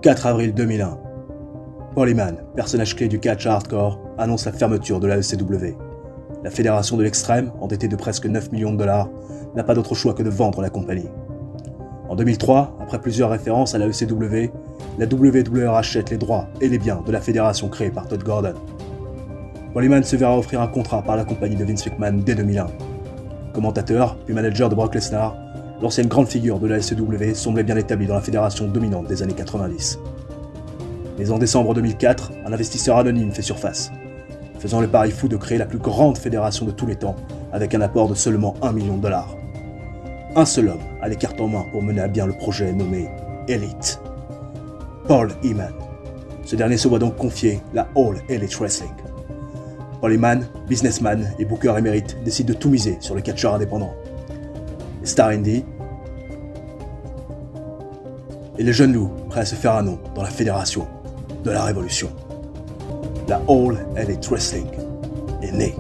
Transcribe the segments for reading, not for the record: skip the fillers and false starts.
4 avril 2001. Paul Heyman, personnage clé du catch hardcore, annonce la fermeture de la ECW. La fédération de l'extrême, endettée de presque 9 millions de dollars, n'a pas d'autre choix que de vendre la compagnie. En 2003, après plusieurs références à la ECW, la WWE rachète les droits et les biens de la fédération créée par Todd Gordon. Paul Heyman se verra offrir un contrat par la compagnie de Vince McMahon dès 2001. Commentateur, puis manager de Brock Lesnar, l'ancienne grande figure de la SCW semblait bien établi dans la fédération dominante des années 90. Mais en décembre 2004, un investisseur anonyme fait surface, faisant le pari fou de créer la plus grande fédération de tous les temps, avec un apport de seulement 1 million de dollars. Un seul homme a les cartes en main pour mener à bien le projet nommé Elite. Paul Heyman. Ce dernier se voit donc confier la All Elite Wrestling. Paul Heyman, businessman et booker émérite, décide de tout miser sur le catcheur indépendant. Les stars indie et les jeunes loups prêts à se faire un nom dans la fédération de la révolution. La All Elite Wrestling est née.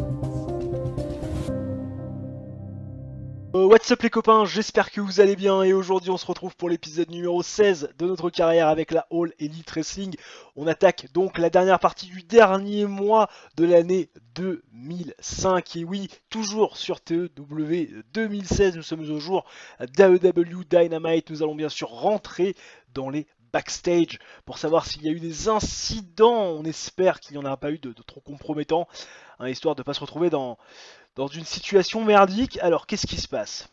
What's up les copains, j'espère que vous allez bien et aujourd'hui on se retrouve pour l'épisode numéro 16 de notre carrière avec la All Elite Wrestling. On attaque donc la dernière partie du dernier mois de l'année 2005 et oui, toujours sur TEW 2016, nous sommes au jour d'AEW Dynamite. Nous allons bien sûr rentrer dans les backstage pour savoir s'il y a eu des incidents. On espère qu'il n'y en a pas eu de trop compromettants, hein, histoire de ne pas se retrouver dans une situation merdique. Alors, qu'est-ce qui se passe?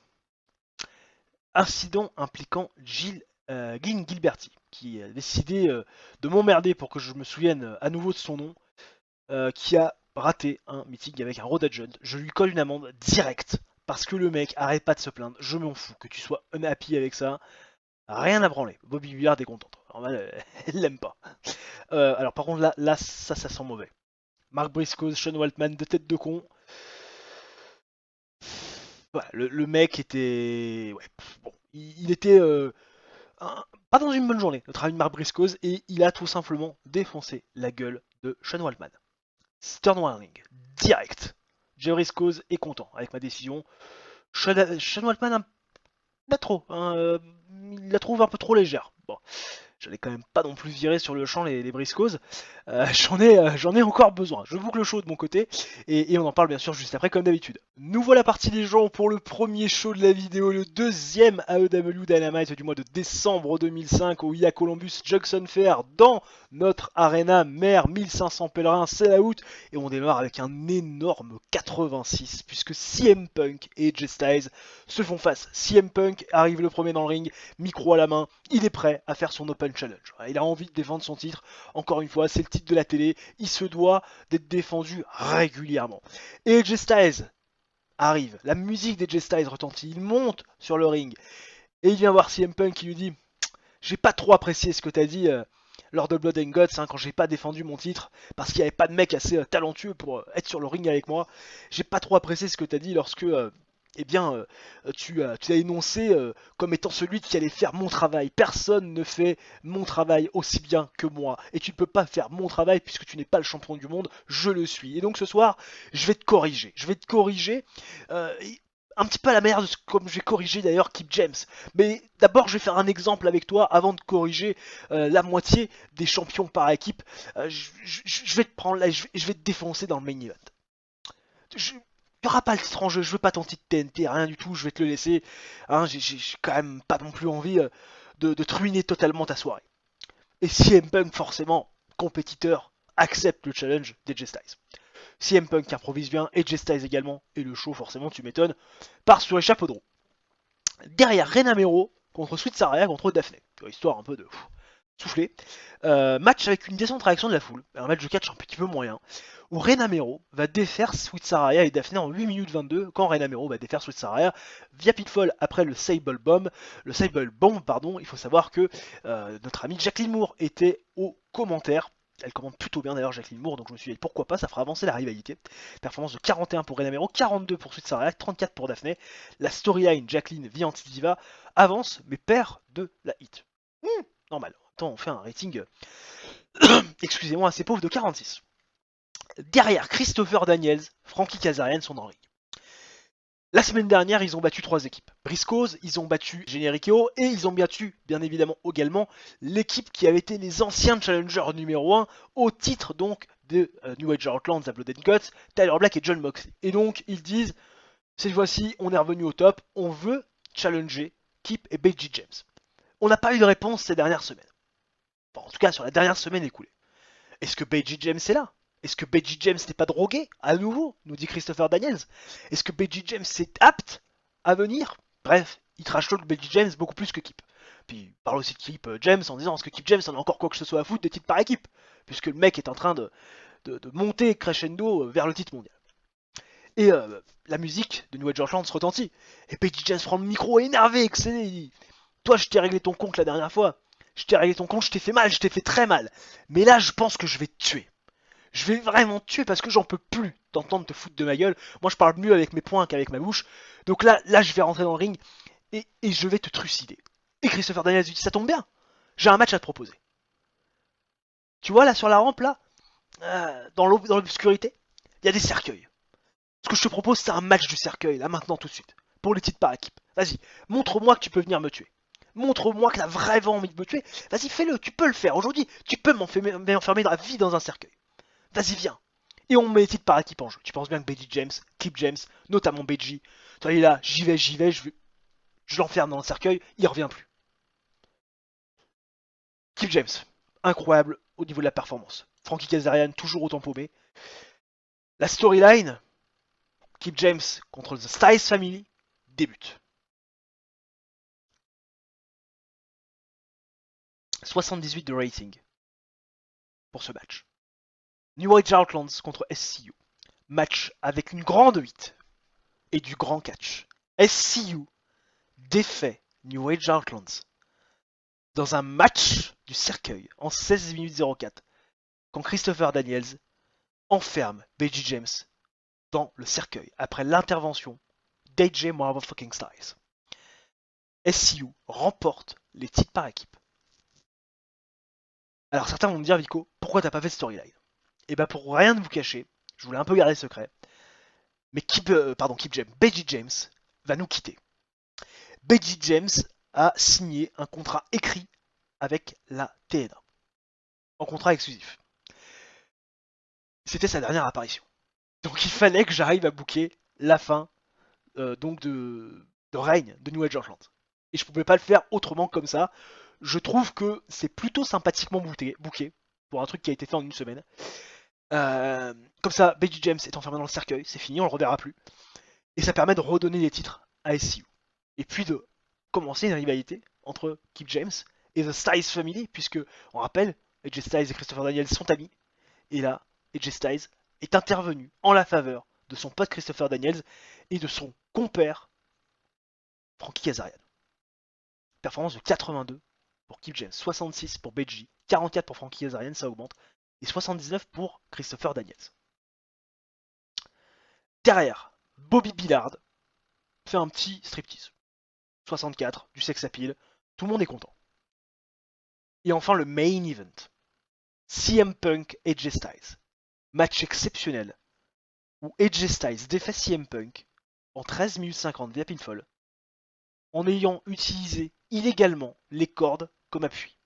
Incident impliquant Glenn Gilberti, qui a décidé de m'emmerder pour que je me souvienne à nouveau de son nom, qui a raté un meeting avec un road agent. Je lui colle une amende directe, parce que le mec arrête pas de se plaindre. Je m'en fous que tu sois unhappy avec ça. Rien à branler. Bobby Willard est contente. Elle l'aime pas. Alors par contre, là ça sent mauvais. Mark Briscoe, Sean Waltman, deux têtes de con. Voilà, le mec était... Ouais, bon, il était pas dans une bonne journée, notre ami Mark Briscoe, et il a tout simplement défoncé la gueule de Sean Waltman. Stern Warning, direct. Jerry Briscoe est content avec ma décision. Sean Waltman, pas trop, hein, il la trouve un peu trop légère. Bon, j'allais quand même pas non plus virer sur le champ les Briscoes. J'en ai encore besoin. Je boucle le show de mon côté et on en parle bien sûr juste après comme d'habitude. Nous voilà partis les gens pour le premier show de la vidéo, le deuxième AEW Dynamite du mois de décembre 2005 au IA Columbus Junction Fair dans notre arena mère, 1500 pèlerins, sell out, et on démarre avec un énorme 86 puisque CM Punk et AJ Styles se font face. CM Punk arrive le premier dans le ring, micro à la main, il est prêt à faire son Open Challenge. Il a envie de défendre son titre. Encore une fois, c'est le titre de la télé. Il se doit d'être défendu régulièrement. Et AJ Styles arrive. La musique d'AJ Styles retentit. Il monte sur le ring. Et il vient voir CM Punk qui lui dit: j'ai pas trop apprécié ce que t'as dit lors de Blood and Guts, quand j'ai pas défendu mon titre. Parce qu'il n'y avait pas de mec assez talentueux pour être sur le ring avec moi. J'ai pas trop apprécié ce que t'as dit lorsque... eh bien, tu as énoncé comme étant celui qui allait faire mon travail. Personne ne fait mon travail aussi bien que moi. Et tu ne peux pas faire mon travail puisque tu n'es pas le champion du monde, je le suis. Et donc ce soir, je vais te corriger. Je vais te corriger un petit peu à la manière de comme j'ai corrigé d'ailleurs Kip James. Mais d'abord, je vais faire un exemple avec toi avant de corriger la moitié des champions par équipe. Je vais te prendre là, je vais te défoncer dans le main event. Il n'y aura pas le titre en jeu, je veux pas ton titre TNT, rien du tout, je vais te le laisser. Hein, j'ai quand même pas non plus envie de te ruiner totalement ta soirée. Et CM Punk, forcément, compétiteur, accepte le challenge d'AJ Styles. CM Punk improvise bien, AJ Styles également, et le show, forcément, tu m'étonnes, part sur les chapeaux de roue. Derrière, Rey Mero contre Sweet Saraya contre Daphné. Histoire un peu de souffler. Match avec une décente réaction de la foule, un match de catch un petit peu moyen, où Rey Mero va défaire Sweet Saraya et Daphné en 8 minutes 22, quand Rey Mero va défaire Sweet Saraya via pitfall après le Sable Bomb. Le Sable Bomb, pardon, il faut savoir que notre amie Jacqueline Moore était au commentaire. Elle commande plutôt bien d'ailleurs Jacqueline Moore, donc je me suis dit pourquoi pas, ça fera avancer la rivalité. Performance de 41 pour Rey Mero, 42 pour Sweet Saraya, 34 pour Daphné. La storyline Jacqueline via Antidiva avance, mais perd de la hit. Normal. Attends, on fait un rating, excusez-moi, assez pauvre de 46. Derrière, Christopher Daniels, Frankie Kazarian sont dans le ring. La semaine dernière, ils ont battu 3 équipes. Briscoes, ils ont battu Generico et ils ont battu, bien évidemment, également l'équipe qui avait été les anciens challengers numéro 1 au titre donc de New Age Outlands à Blood and Guts, Tyler Black et John Moxley. Et donc, ils disent, cette fois-ci, on est revenu au top, on veut challenger Kip et Beji James. On n'a pas eu de réponse ces dernières semaines. Enfin, en tout cas, sur la dernière semaine écoulée. Est-ce que Beji James est là? Est-ce que Beji James n'est pas drogué à nouveau, nous dit Christopher Daniels? Est-ce que Beji James est apte à venir? Bref, il trash talk Beji James beaucoup plus que Kip. Puis il parle aussi de Kip James en disant est-ce que Kip James en a encore quoi que ce soit à foutre des titres par équipe? Puisque le mec est en train de monter crescendo vers le titre mondial. Et la musique de New Age Orleans se retentit. Et Beji James prend le micro énervé, excédé. Il dit toi, je t'ai réglé ton compte la dernière fois. Je t'ai réglé ton compte, je t'ai fait mal, je t'ai fait très mal. Mais là, je pense que je vais te tuer. Je vais vraiment te tuer parce que j'en peux plus d'entendre te foutre de ma gueule. Moi, je parle mieux avec mes poings qu'avec ma bouche. Donc là, je vais rentrer dans le ring et je vais te trucider. Et Christopher Daniels lui dit ça tombe bien. J'ai un match à te proposer. Tu vois là sur la rampe là, dans l'obscurité, il y a des cercueils. Ce que je te propose, c'est un match du cercueil là maintenant tout de suite pour les titres par équipe. Vas-y, montre-moi que tu peux venir me tuer. Montre-moi que t'as vraiment envie de me tuer. Vas-y, fais-le, tu peux le faire. Aujourd'hui, tu peux m'enfermer dans la vie dans un cercueil. Vas-y, viens. Et on met les titres par équipe en jeu. Tu penses bien que Beji James, Kip James, notamment Beji, toi il est là, j'y vais, je l'enferme dans le cercueil, il revient plus. Kip James, incroyable au niveau de la performance. Frankie Kazarian, toujours autant paumé. La storyline, Kip James contre The Styles Family, débute. 78 de rating pour ce match. New Age Outlands contre SCU. Match avec une grande 8 et du grand catch. SCU défait New Age Outlands dans un match du cercueil en 16 minutes 04 quand Christopher Daniels enferme Beji James dans le cercueil après l'intervention d'AJ Motherfucking Styles. SCU remporte les titres par équipe. Alors certains vont me dire Vico, pourquoi t'as pas fait de storyline? Et bah pour rien de vous cacher, je voulais un peu garder secret, mais Kip James, Beji James va nous quitter. Beji James a signé un contrat écrit avec la TNA, en contrat exclusif. C'était sa dernière apparition. Donc il fallait que j'arrive à booker la fin donc de règne de New Age Orleans. Et je pouvais pas le faire autrement comme ça. Je trouve que c'est plutôt sympathiquement booké pour un truc qui a été fait en une semaine. Comme ça, Beji James est enfermé dans le cercueil, c'est fini, on le reverra plus. Et ça permet de redonner les titres à SCU. Et puis de commencer une rivalité entre Kip James et The Styles Family, puisque, on rappelle, AJ Styles et Christopher Daniels sont amis. Et là, AJ Styles est intervenu en la faveur de son pote Christopher Daniels et de son compère Frankie Kazarian. Performance de 82 pour Kip James, 66 pour Beji, 44 pour Frankie Kazarian, ça augmente, et 79 pour Christopher Daniels. Derrière, Bobby Billard fait un petit striptease. 64, du sex appeal, tout le monde est content. Et enfin le main event. CM Punk et AJ Styles. Match exceptionnel où AJ Styles défait CM Punk en 13 minutes 50 via pinfall en ayant utilisé illégalement les cordes comme appui.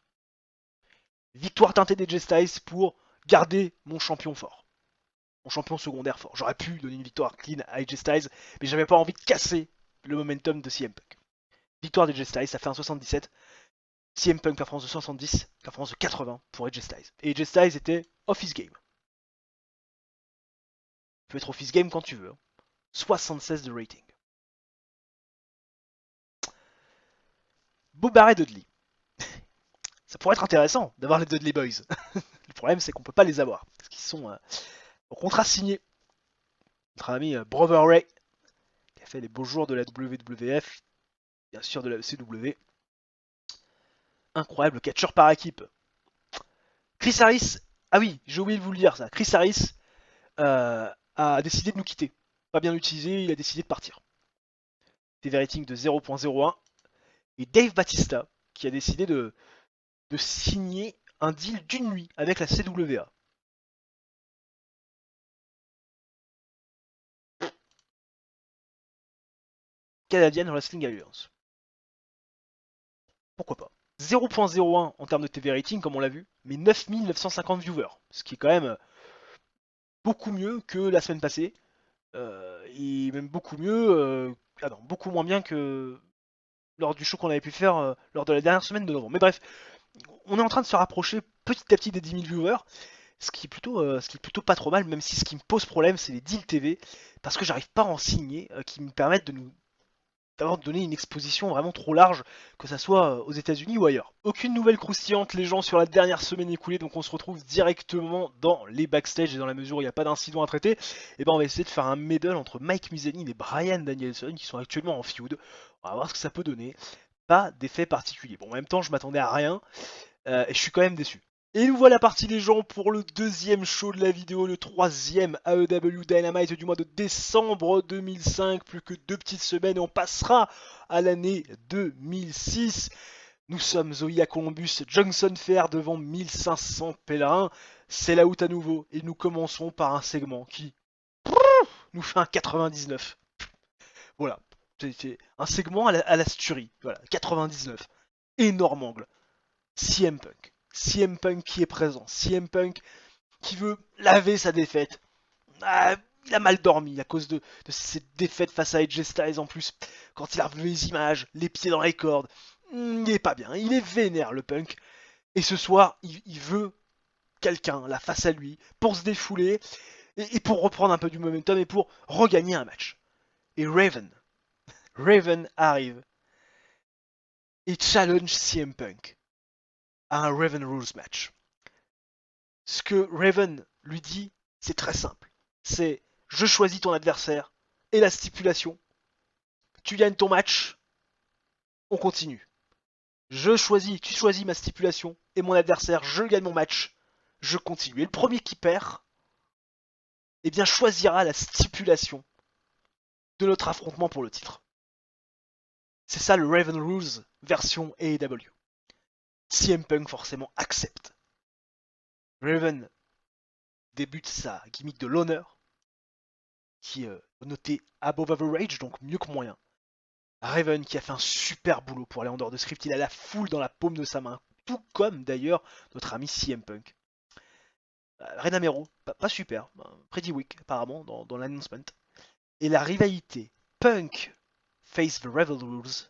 Victoire teintée d'AJ Styles pour garder mon champion fort. Mon champion secondaire fort. J'aurais pu donner une victoire clean à AJ Styles, mais j'avais pas envie de casser le momentum de CM Punk. Victoire d'AJ Styles, ça fait un 77. CM Punk performance de 70, performance de 80 pour AJ Styles. Et AJ Styles était office game. Tu peux être office game quand tu veux. 76 de rating. Bob et Dudley. Ça pourrait être intéressant d'avoir les Dudley Boys. Le problème, c'est qu'on peut pas les avoir. Parce qu'ils sont au contrat signé. Notre ami Brother Ray, qui a fait les beaux jours de la WWF, bien sûr de la CW. Incroyable catcheur par équipe. Chris Harris, ah oui, j'ai oublié de vous le dire ça. Chris Harris a décidé de nous quitter. Pas bien utilisé, il a décidé de partir. TV rating de 0.01. Et Dave Batista, qui a décidé de signer un deal d'une nuit avec la CWA. Canadian Wrestling Alliance. Pourquoi pas. 0.01 en termes de TV rating, comme on l'a vu, mais 9950 viewers, ce qui est quand même beaucoup mieux que la semaine passée, et même beaucoup mieux, beaucoup moins bien que lors du show qu'on avait pu faire lors de la dernière semaine de novembre. Mais bref, on est en train de se rapprocher petit à petit des 10 000 viewers, ce qui est plutôt pas trop mal, même si ce qui me pose problème, c'est les deals TV, parce que j'arrive pas à en signer qui me permettent de nous d'avoir donné une exposition vraiment trop large, que ça soit aux États-Unis ou ailleurs. Aucune nouvelle croustillante, les gens, sur la dernière semaine écoulée, donc on se retrouve directement dans les backstage, et dans la mesure où il n'y a pas d'incident à traiter, et ben on va essayer de faire un medley entre Mike Mizanin et Bryan Danielson, qui sont actuellement en feud. On va voir ce que ça peut donner. Pas d'effet particulier. Bon, en même temps, je m'attendais à rien, et je suis quand même déçu. Et nous voilà partis les gens pour le deuxième show de la vidéo, le troisième AEW Dynamite du mois de décembre 2005. Plus que 2 petites semaines et on passera à l'année 2006. Nous sommes au IA Columbus Junction Fair devant 1500 pèlerins. C'est la out à nouveau et nous commençons par un segment qui nous fait un 99. Voilà, c'est un segment à la Sturie. Voilà, 99. Énorme angle. CM Punk. CM Punk qui est présent. CM Punk qui veut laver sa défaite. Ah, il a mal dormi à cause de cette défaite face à AJ Styles en plus. Quand il a revu les images, les pieds dans les cordes, il est pas bien. Il est vénère le Punk. Et ce soir, il veut quelqu'un là face à lui pour se défouler et pour reprendre un peu du momentum et pour regagner un match. Et Raven arrive et challenge CM Punk à un Raven Rules match. Ce que Raven lui dit, c'est très simple. C'est je choisis ton adversaire et la stipulation. Tu gagnes ton match, on continue. Tu choisis ma stipulation et mon adversaire, je gagne mon match, je continue. Et le premier qui perd, eh bien choisira la stipulation de notre affrontement pour le titre. C'est ça le Raven Rules version AEW. CM Punk forcément accepte. Raven débute sa gimmick de l'honneur, qui est noté above average, donc mieux que moyen. Raven qui a fait un super boulot pour aller en dehors de script, il a la foule dans la paume de sa main, tout comme d'ailleurs notre ami CM Punk. Renamero, pas super, pretty weak apparemment dans l'announcement. Et la rivalité Punk face the Rebel Rules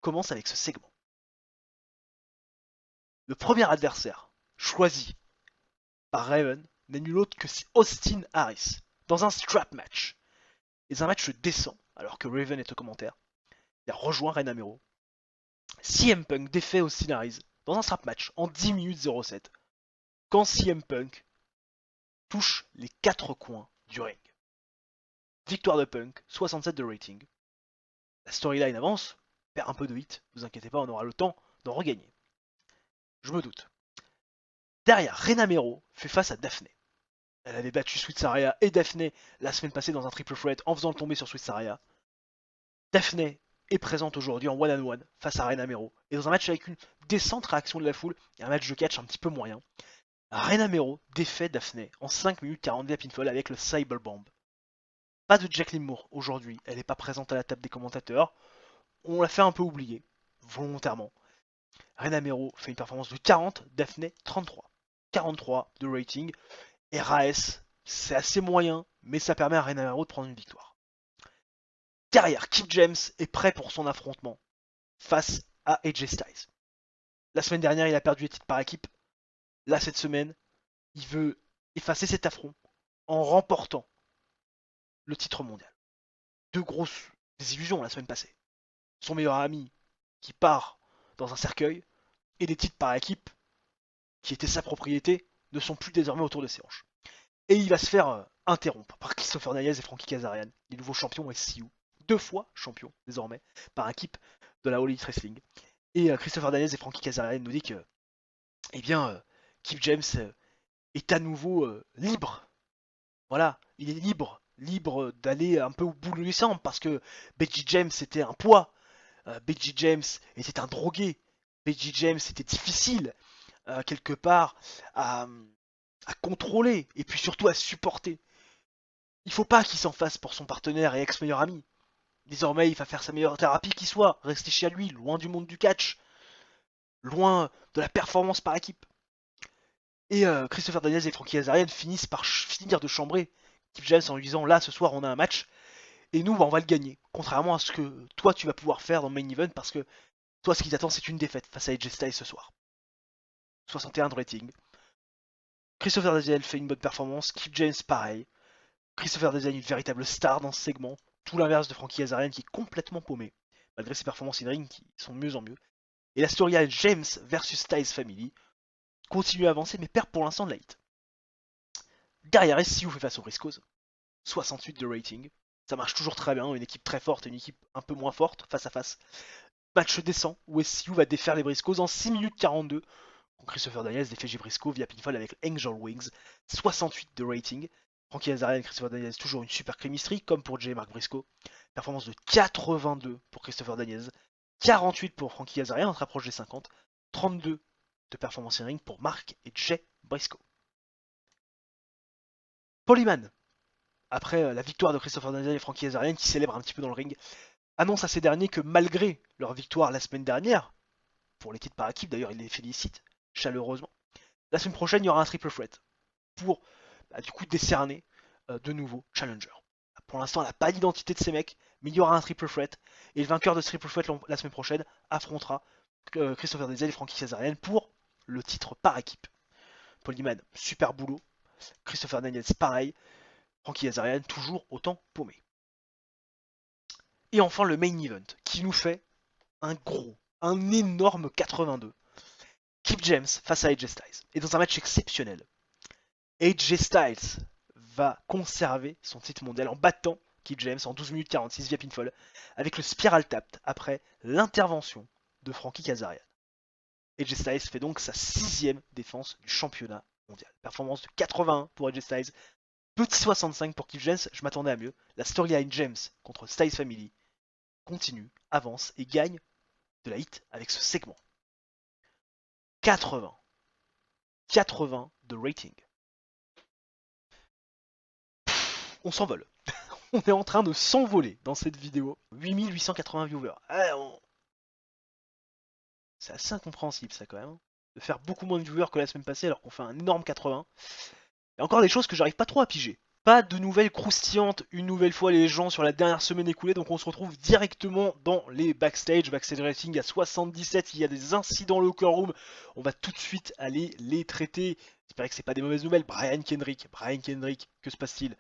commence avec ce segment. Le premier adversaire choisi par Raven n'est nul autre que Austin Harris dans un strap match. Et un match décent alors que Raven est au commentaire. Il a rejoint Renamero. CM Punk défait Austin Harris dans un strap match en 10 minutes 07 quand CM Punk touche les 4 coins du ring. Victoire de Punk, 67 de rating. La storyline avance, perd un peu de hit, vous inquiétez pas, on aura le temps d'en regagner. Je me doute. Derrière, Renamero fait face à Daphné. Elle avait battu Sweet Saraya et Daphné la semaine passée dans un triple threat en faisant le tomber sur Sweet Saraya. Daphné est présente aujourd'hui en one-on-one face à Renamero et dans un match avec une décente réaction de la foule et un match de catch un petit peu moyen. Renamero défait Daphné en 5 minutes 40 via pinfall avec le Cyberbomb. Pas de Jacqueline Moore aujourd'hui, elle n'est pas présente à la table des commentateurs. On l'a fait un peu oublier, volontairement. Renamero fait une performance de 40, Daphné 33. 43 de rating. Et RAS, c'est assez moyen, mais ça permet à Renamero de prendre une victoire. Derrière, Kip James est prêt pour son affrontement face à AJ Styles. La semaine dernière, il a perdu les titres par équipe. Là, cette semaine, il veut effacer cet affront en remportant le titre mondial. Deux grosses désillusions la semaine passée. Son meilleur ami qui part dans un cercueil et les titres par équipe qui étaient sa propriété ne sont plus désormais autour de ses hanches. Et il va se faire interrompre par Christopher Daniels et Frankie Kazarian, les nouveaux champions SCU. 2 fois champions désormais par équipe de la All Elite Wrestling. Et Christopher Daniels et Frankie Kazarian nous dit que Kip James est à nouveau libre. Voilà, il est libre d'aller un peu au bout de l'ensemble parce que Becky James était un poids, Becky James était un drogué, Becky James était difficile quelque part à contrôler et puis surtout à supporter. Il faut pas qu'il s'en fasse pour son partenaire et ex-meilleur ami. Désormais, il va faire sa meilleure thérapie qui soit, rester chez lui, loin du monde du catch, loin de la performance par équipe. Et Christopher Daniels et Frankie Kazarian finissent par finir de chambrer Kip James en lui disant là ce soir on a un match et nous bah, on va le gagner. Contrairement à ce que toi tu vas pouvoir faire dans le main event parce que toi ce qui t'attend c'est une défaite face à AJ Styles ce soir. 61 de rating. Christopher Daniels fait une bonne performance, Kip James pareil. Christopher Daniels une véritable star dans ce segment. Tout l'inverse de Frankie Kazarian qui est complètement paumé malgré ses performances in-ring qui sont mieux en mieux. Et la storyline James versus Styles Family continue à avancer mais perd pour l'instant de la hit. Derrière, SCU fait face aux Briscoes, 68 de rating. Ça marche toujours très bien, une équipe très forte et une équipe un peu moins forte, face à face. Match décent, où SCU va défaire les Briscoes en 6 minutes 42. Christopher Daniels défait Jay Briscoe via pinfall avec Angel Wings, 68 de rating. Frankie Kazarian et Christopher Daniels, toujours une super chemistry, comme pour J. Mark Briscoe. Performance de 82 pour Christopher Daniels, 48 pour Frankie Kazarian, on se rapproche des 50. 32 de performance in ring pour Mark et Jay Briscoe. Polyman, après la victoire de Christopher Daniels et Frankie Kazarian, qui célèbrent un petit peu dans le ring, annonce à ces derniers que malgré leur victoire la semaine dernière, pour les titres par équipe, d'ailleurs il les félicite chaleureusement, la semaine prochaine il y aura un triple threat pour du coup décerner de nouveaux challengers. Pour l'instant elle n'a pas d'identité de ces mecs, mais il y aura un triple threat, et le vainqueur de ce triple threat la semaine prochaine affrontera Christopher Daniels et Frankie Kazarian pour le titre par équipe. Polyman, super boulot. Christopher Daniels, pareil. Frankie Kazarian, toujours autant paumé. Et enfin le main event, qui nous fait un énorme 82. Kip James face à AJ Styles. Et dans un match exceptionnel, AJ Styles va conserver son titre mondial en battant Kip James en 12 minutes 46 via pinfall, avec le Spiral Tap après l'intervention de Frankie Kazarian. AJ Styles fait donc sa 6ème défense du championnat mondial. Performance de 81 pour AJ Styles, petit 65 pour Kip James, je m'attendais à mieux. La storyline James contre Styles Family continue, avance et gagne de la hit avec ce segment. 80. 80 de rating. On s'envole. On est en train de s'envoler dans cette vidéo. 8880 viewers. C'est assez incompréhensible ça quand même. De faire beaucoup moins de viewers que la semaine passée alors qu'on fait un énorme 80. Il y a encore des choses que j'arrive pas trop à piger. Pas de nouvelles croustillantes une nouvelle fois les gens sur la dernière semaine écoulée, donc on se retrouve directement dans les backstage. Backstage rating à 77, il y a des incidents locker room, on va tout de suite aller les traiter. J'espère que c'est pas des mauvaises nouvelles. Brian Kendrick, que se passe-t-il?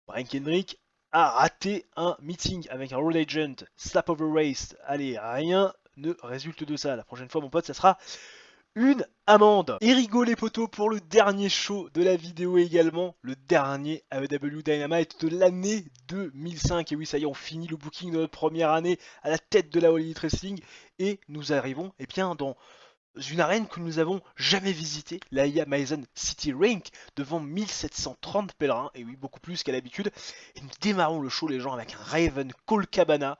Brian Kendrick a raté un meeting avec un road agent, slap over race. Allez, rien ne résulte de ça. La prochaine fois, mon pote, ça sera une amende. Et rigolez les potos pour le dernier show de la vidéo également, le dernier AEW Dynamite de l'année 2005. Et oui, ça y est, on finit le booking de notre première année à la tête de la All Elite Wrestling et nous arrivons bien dans une arène que nous avons jamais visitée, la Mason City Rink, devant 1730 pèlerins, et oui, beaucoup plus qu'à l'habitude. Et nous démarrons le show, les gens, avec un Raven Cole Cabana.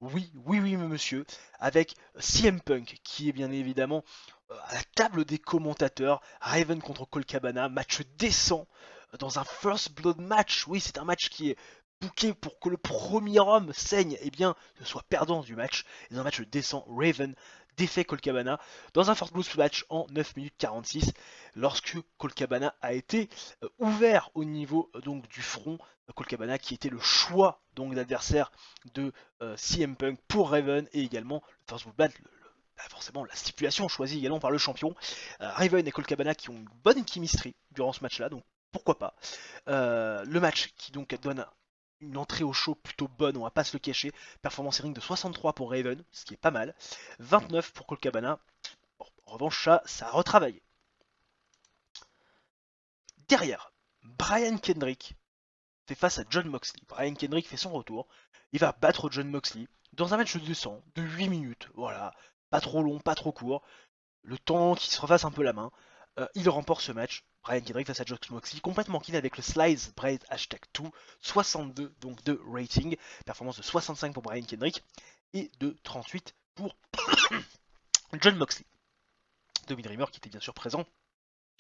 Oui, monsieur, avec CM Punk, qui est bien évidemment à la table des commentateurs. Raven contre Cole Cabana, match décent, dans un First Blood match. Oui, c'est un match qui est booké pour que le premier homme saigne, et bien, soit perdant du match. Et dans un match décent, Raven défait Cole Cabana dans un First Blood match en 9 minutes 46, lorsque Cole Cabana a été ouvert au niveau donc du front. Cole Cabana qui était le choix donc d'adversaire de CM Punk pour Raven, et également le First Blood match, forcément la stipulation choisie également par le champion. Raven et Cole Cabana qui ont une bonne chemistry durant ce match là, donc pourquoi pas. Le match qui donc donne une entrée au show plutôt bonne, on va pas se le cacher. Performance ring de 63 pour Raven, ce qui est pas mal. 29 pour Cole Cabana. Bon, en revanche, ça a retravaillé. Derrière, Brian Kendrick fait face à John Moxley. Brian Kendrick fait son retour. Il va battre John Moxley dans un match de 200, de 8 minutes. Voilà, pas trop long, pas trop court. Le temps qu'il se refasse un peu la main. Il remporte ce match. Brian Kendrick face à John Moxley, complètement kill avec le Slice Braid #2, 62 donc de rating, performance de 65 pour Brian Kendrick et de 38 pour John Moxley. Tommy Dreamer qui était bien sûr présent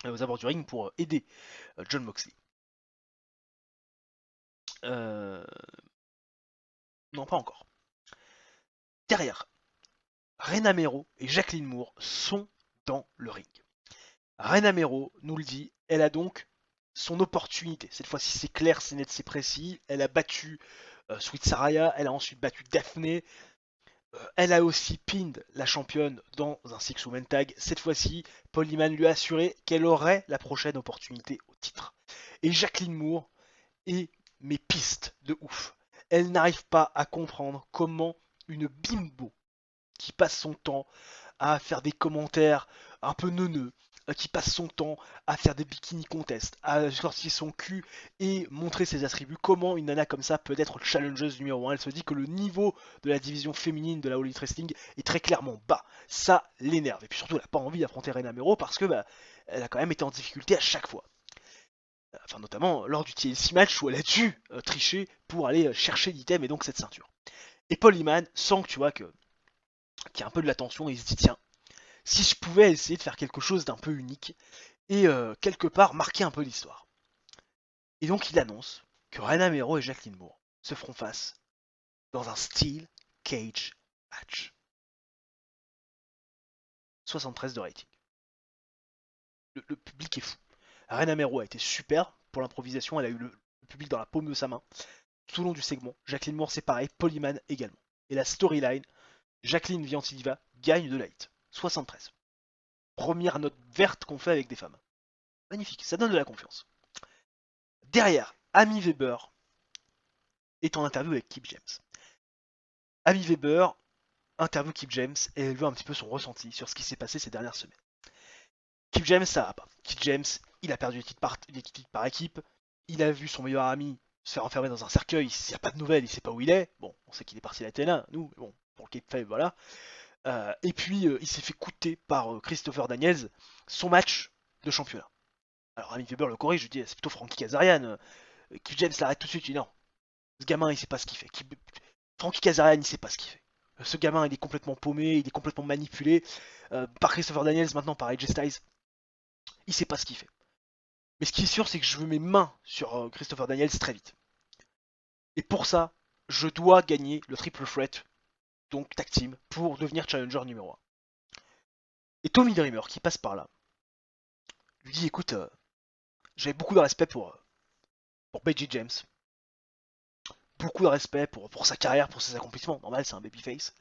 aux abords du ring pour aider John Moxley. Non, pas encore. Derrière, Rena Mero et Jacqueline Moore sont dans le ring. Rena Mero nous le dit, elle a donc son opportunité. Cette fois-ci, c'est clair, c'est net, c'est précis. Elle a battu Sweet Saraya, elle a ensuite battu Daphné. Elle a aussi pinned la championne dans un six-woman tag. Cette fois-ci, Paul Heyman lui a assuré qu'elle aurait la prochaine opportunité au titre. Et Jacqueline Moore est mes pistes de ouf. Elle n'arrive pas à comprendre comment une bimbo qui passe son temps à faire des commentaires un peu neuneux, qui passe son temps à faire des bikini contests, à sortir son cul et montrer ses attributs. Comment une nana comme ça peut être challengeuse numéro 1? Elle se dit que le niveau de la division féminine de la All Elite Wrestling est très clairement bas. Ça l'énerve. Et puis surtout, elle n'a pas envie d'affronter Rena Mero parce que elle a quand même été en difficulté à chaque fois. Enfin, notamment lors du TLC match où elle a dû tricher pour aller chercher l'item et donc cette ceinture. Et Paul Heyman sent que tu vois qu'il y a un peu de la tension et il se dit tiens, si je pouvais essayer de faire quelque chose d'un peu unique et quelque part marquer un peu l'histoire. Et donc il annonce que Rena Mero et Jacqueline Moore se feront face dans un Steel Cage match. 73 de rating. Le public est fou. Rena Mero a été super pour l'improvisation, elle a eu le public dans la paume de sa main tout au long du segment. Jacqueline Moore c'est pareil, Paul Heyman également. Et la storyline, Jacqueline Vianti-Diva gagne de la hit. 73. Première note verte qu'on fait avec des femmes. Magnifique, ça donne de la confiance. Derrière, Amy Weber est en interview avec Kip James. Amy Weber interview Kip James et elle veut un petit peu son ressenti sur ce qui s'est passé ces dernières semaines. Kip James, ça va pas. Kip James, il a perdu les titres par équipe, il a vu son meilleur ami se faire enfermer dans un cercueil, il n'y a pas de nouvelles, il sait pas où il est. Bon, on sait qu'il est parti à la TNA, nous, mais bon, pour le Cape Five, voilà. Et puis, il s'est fait coûter par Christopher Daniels son match de championnat. Alors, Amy Weber le corrige, je dis, c'est plutôt Frankie Kazarian. Kip James l'arrête tout de suite, il dit non, ce gamin, il sait pas ce qu'il fait. Frankie Kazarian, il sait pas ce qu'il fait. Ce gamin, il est complètement paumé, il est complètement manipulé par Christopher Daniels, maintenant par AJ Styles. Il sait pas ce qu'il fait. Mais ce qui est sûr, c'est que je veux mes mains sur Christopher Daniels très vite. Et pour ça, je dois gagner le triple threat, donc tag team, pour devenir challenger numéro 1. Et Tommy Dreamer, qui passe par là, lui dit écoute, j'avais beaucoup de respect pour Beji James, beaucoup de respect pour sa carrière, pour ses accomplissements. Normal, c'est un babyface.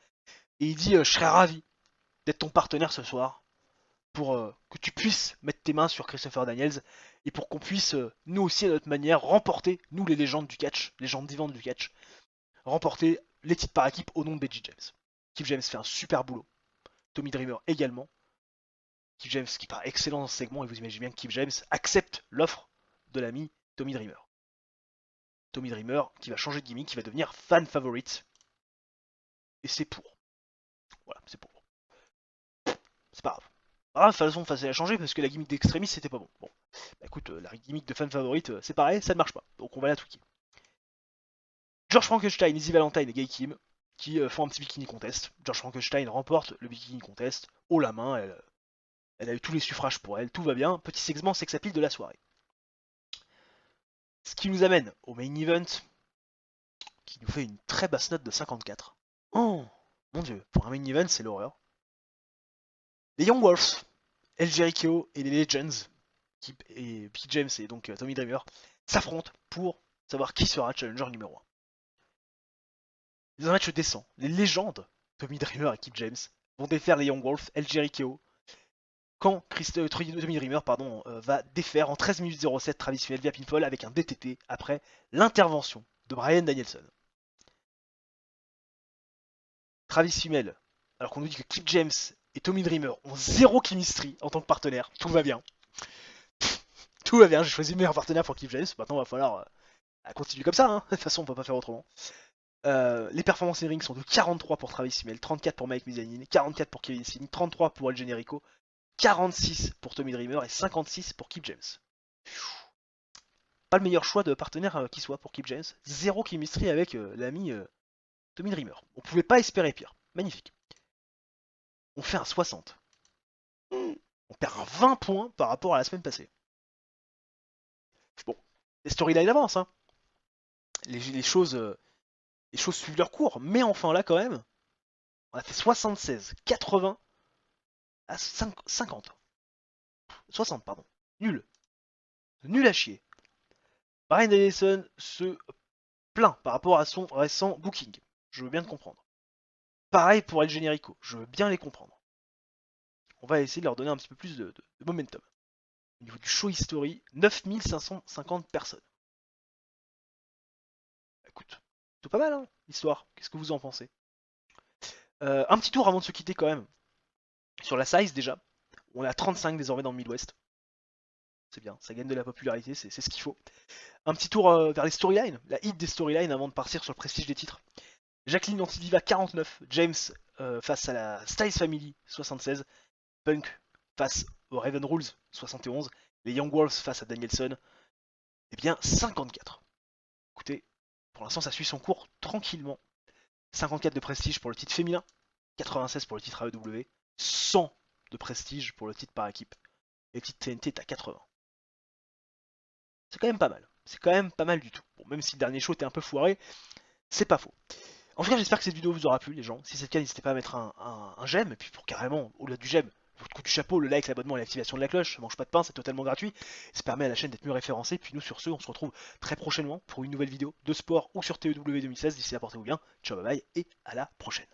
Et il dit je serais ravi d'être ton partenaire ce soir pour que tu puisses mettre tes mains sur Christopher Daniels et pour qu'on puisse, nous aussi à notre manière, remporter, nous les légendes du catch, légendes vivantes du catch, remporter les titres par équipe au nom de Beji James. Kip James fait un super boulot. Tommy Dreamer également. Kip James qui part excellent dans ce segment et vous imaginez bien que Kip James accepte l'offre de l'ami Tommy Dreamer. Tommy Dreamer qui va changer de gimmick, qui va devenir fan favorite. Et c'est pour. Voilà, c'est pour. C'est pas grave. Ah, de toute façon, facile à changer parce que la gimmick d'extrémiste c'était pas bon. Bon, bah écoute, la gimmick de fan favorite, c'est pareil, ça ne marche pas. Donc on va la tweaker. George Frankenstein, Izzy Valentine et Gay Kim qui font un petit bikini contest. George Frankenstein remporte le bikini contest haut la main, elle a eu tous les suffrages pour elle, tout va bien. Petit segment sex appeal de la soirée. Ce qui nous amène au main event qui nous fait une très basse note de 54. Oh mon dieu, pour un main event c'est l'horreur. Les Young Wolves, El Jericho et les Legends, et Pete James et donc Tommy Dreamer, s'affrontent pour savoir qui sera challenger numéro 1. Dans un match décent, les légendes, Tommy Dreamer et Kip James, vont défaire les Young Wolves, El Jericho, quand Tommy Dreamer va défaire en 13 minutes 07 Travis Fimmel via pinfall avec un DTT après l'intervention de Bryan Danielson. Travis Fimmel, alors qu'on nous dit que Kip James et Tommy Dreamer ont zéro chemistry en tant que partenaire, tout va bien. Tout va bien, j'ai choisi le meilleur partenaire pour Kip James, maintenant il va falloir continuer comme ça, hein. De toute façon on peut pas faire autrement. Les performances in ring sont de 43 pour Travis Fimmel, 34 pour Mike Mizanin, 44 pour Kevin Steen, 33 pour El Generico, 46 pour Tommy Dreamer et 56 pour Kip James. Pas le meilleur choix de partenaire qui soit pour Kip James. Zéro chemistry avec l'ami Tommy Dreamer. On pouvait pas espérer pire. Magnifique. On fait un 60. On perd un 20 points par rapport à la semaine passée. Bon, les storylines avancent. Hein. Les choses Les choses suivent leur cours, mais enfin là quand même, on a fait 76, 80 à 50. 60, pardon. Nul. Nul à chier. Brian Danielson se plaint par rapport à son récent booking. Je veux bien le comprendre. Pareil pour El Generico, je veux bien les comprendre. On va essayer de leur donner un petit peu plus de momentum. Au niveau du show history, 9550 personnes. Écoute, c'est pas mal, hein, l'histoire. Qu'est-ce que vous en pensez? Un petit tour avant de se quitter quand même. Sur la size déjà, on est à 35 désormais dans le Midwest. C'est bien, ça gagne de la popularité, c'est ce qu'il faut. Un petit tour vers les storylines, la hit des storylines avant de partir sur le prestige des titres. Jacqueline Antidiva 49, James face à la Styles Family 76, Punk face aux Raven Rules 71, les Young Wolves face à Danielson, eh bien 54. Écoutez, pour l'instant ça suit son cours tranquillement. 54 de prestige pour le titre féminin, 96 pour le titre AEW, 100 de prestige pour le titre par équipe. Et le titre TNT est à 80. C'est quand même pas mal. C'est quand même pas mal du tout. Bon, même si le dernier show était un peu foiré, c'est pas faux. En tout cas, j'espère que cette vidéo vous aura plu, les gens. Si c'est le cas, n'hésitez pas à mettre un j'aime. Et puis, pour carrément, au-delà du j'aime, votre coup du chapeau, le like, l'abonnement et l'activation de la cloche. Ça mange pas de pain, c'est totalement gratuit. Ça permet à la chaîne d'être mieux référencée. Puis nous, sur ce, on se retrouve très prochainement pour une nouvelle vidéo de sport ou sur TEW 2016. D'ici là, portez-vous bien. Ciao, bye bye et à la prochaine.